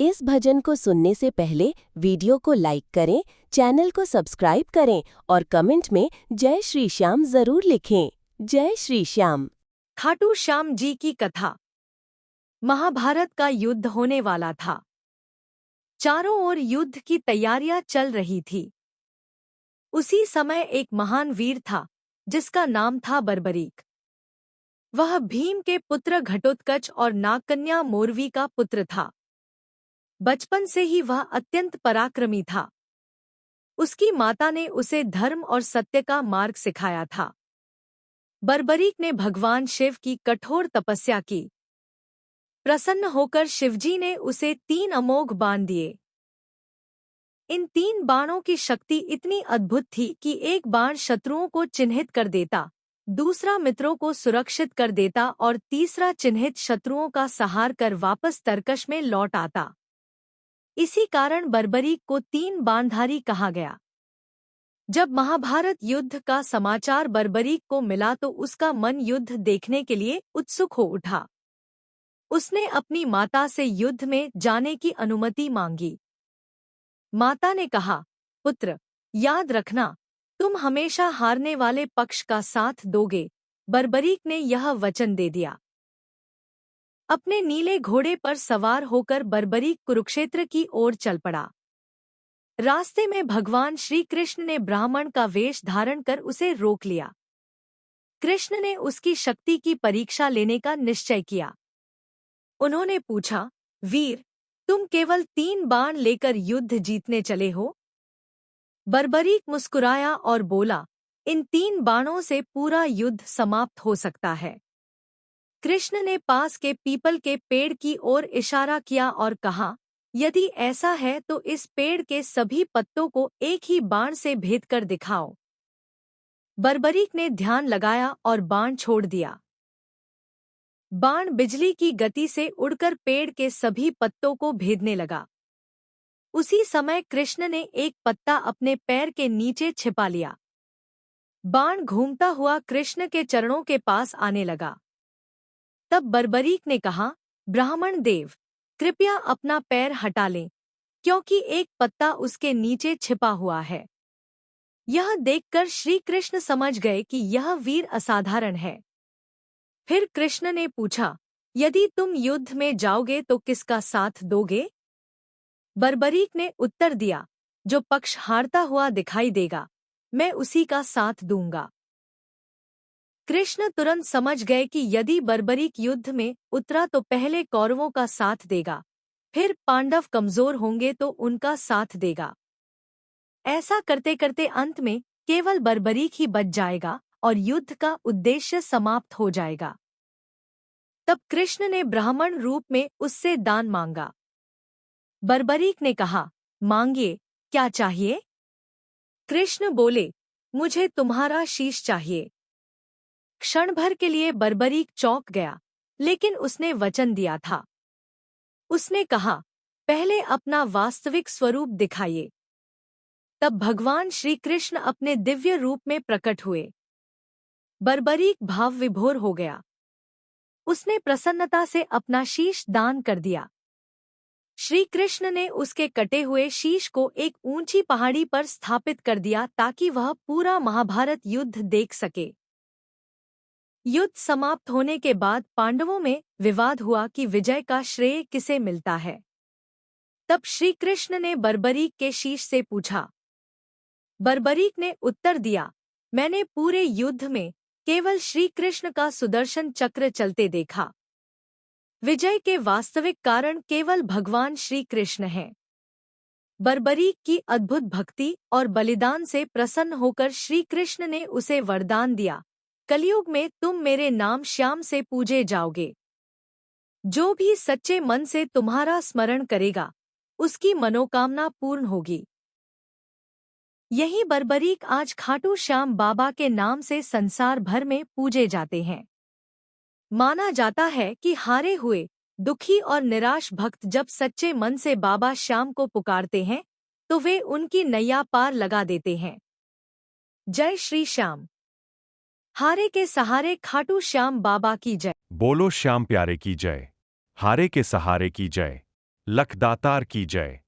इस भजन को सुनने से पहले वीडियो को लाइक करें, चैनल को सब्सक्राइब करें और कमेंट में जय श्री श्याम जरूर लिखें। जय श्री श्याम। खाटू श्याम जी की कथा। महाभारत का युद्ध होने वाला था। चारों ओर युद्ध की तैयारियां चल रही थी। उसी समय एक महान वीर था जिसका नाम था बर्बरीक। वह भीम के पुत्र घटोत्कच और नागकन्या मोरवी का पुत्र था। बचपन से ही वह अत्यंत पराक्रमी था। उसकी माता ने उसे धर्म और सत्य का मार्ग सिखाया था। बर्बरीक ने भगवान शिव की कठोर तपस्या की। प्रसन्न होकर शिवजी ने उसे 3 अमोघ बाण दिए। इन 3 बाणों की शक्ति इतनी अद्भुत थी कि एक बाण शत्रुओं को चिन्हित कर देता, दूसरा मित्रों को सुरक्षित कर देता और तीसरा चिन्हित शत्रुओं का संहार कर वापस तरकश में लौट आता। इसी कारण बर्बरीक को 3 बाणधारी कहा गया। जब महाभारत युद्ध का समाचार बर्बरीक को मिला तो उसका मन युद्ध देखने के लिए उत्सुक हो उठा। उसने अपनी माता से युद्ध में जाने की अनुमति मांगी। माता ने कहा, पुत्र, याद रखना, तुम हमेशा हारने वाले पक्ष का साथ दोगे। बर्बरीक ने यह वचन दे दिया। अपने नीले घोड़े पर सवार होकर बर्बरीक कुरुक्षेत्र की ओर चल पड़ा। रास्ते में भगवान श्री कृष्ण ने ब्राह्मण का वेश धारण कर उसे रोक लिया। कृष्ण ने उसकी शक्ति की परीक्षा लेने का निश्चय किया। उन्होंने पूछा, वीर, तुम केवल 3 बाण लेकर युद्ध जीतने चले हो? बर्बरीक मुस्कुराया और बोला, इन 3 बाणों से पूरा युद्ध समाप्त हो सकता है। कृष्ण ने पास के पीपल के पेड़ की ओर इशारा किया और कहा, यदि ऐसा है तो इस पेड़ के सभी पत्तों को एक ही बाण से भेद कर दिखाओ। बर्बरीक ने ध्यान लगाया और बाण छोड़ दिया। बाण बिजली की गति से उड़कर पेड़ के सभी पत्तों को भेदने लगा। उसी समय कृष्ण ने एक पत्ता अपने पैर के नीचे छिपा लिया। बाण घूमता हुआ कृष्ण के चरणों के पास आने लगा। तब बर्बरीक ने कहा, ब्राह्मण देव, कृपया अपना पैर हटा लें, क्योंकि एक पत्ता उसके नीचे छिपा हुआ है। यह देखकर श्री कृष्ण समझ गए कि यह वीर असाधारण है। फिर कृष्ण ने पूछा, यदि तुम युद्ध में जाओगे तो किसका साथ दोगे? बर्बरीक ने उत्तर दिया, जो पक्ष हारता हुआ दिखाई देगा, मैं उसी का साथ दूंगा। कृष्ण तुरंत समझ गए कि यदि बर्बरीक युद्ध में उतरा तो पहले कौरवों का साथ देगा, फिर पांडव कमजोर होंगे तो उनका साथ देगा। ऐसा करते करते अंत में केवल बर्बरीक ही बच जाएगा और युद्ध का उद्देश्य समाप्त हो जाएगा। तब कृष्ण ने ब्राह्मण रूप में उससे दान मांगा। बर्बरीक ने कहा, मांगिए, क्या चाहिए? कृष्ण बोले, मुझे तुम्हारा शीश चाहिए। क्षण भर के लिए बर्बरीक चौंक गया, लेकिन उसने वचन दिया था। उसने कहा, पहले अपना वास्तविक स्वरूप दिखाइए। तब भगवान श्री कृष्ण अपने दिव्य रूप में प्रकट हुए। बर्बरीक भाव विभोर हो गया। उसने प्रसन्नता से अपना शीश दान कर दिया। श्री कृष्ण ने उसके कटे हुए शीश को एक ऊंची पहाड़ी पर स्थापित कर दिया ताकि वह पूरा महाभारत युद्ध देख सके। युद्ध समाप्त होने के बाद पांडवों में विवाद हुआ कि विजय का श्रेय किसे मिलता है। तब श्री कृष्ण ने बर्बरीक के शीश से पूछा। बर्बरीक ने उत्तर दिया, मैंने पूरे युद्ध में केवल श्री कृष्ण का सुदर्शन चक्र चलते देखा। विजय के वास्तविक कारण केवल भगवान श्री कृष्ण हैं। बर्बरीक की अद्भुत भक्ति और बलिदान से प्रसन्न होकर श्री कृष्ण ने उसे वरदान दिया, कलयुग में तुम मेरे नाम श्याम से पूजे जाओगे। जो भी सच्चे मन से तुम्हारा स्मरण करेगा, उसकी मनोकामना पूर्ण होगी। यही बर्बरीक आज खाटू श्याम बाबा के नाम से संसार भर में पूजे जाते हैं। माना जाता है कि हारे हुए, दुखी और निराश भक्त जब सच्चे मन से बाबा श्याम को पुकारते हैं, तो वे उनकी नैया पार लगा देते हैं। जय श्री श्याम। हारे के सहारे खाटू श्याम बाबा की जय। बोलो श्याम प्यारे की जय। हारे के सहारे की जय। लखदातार की जय।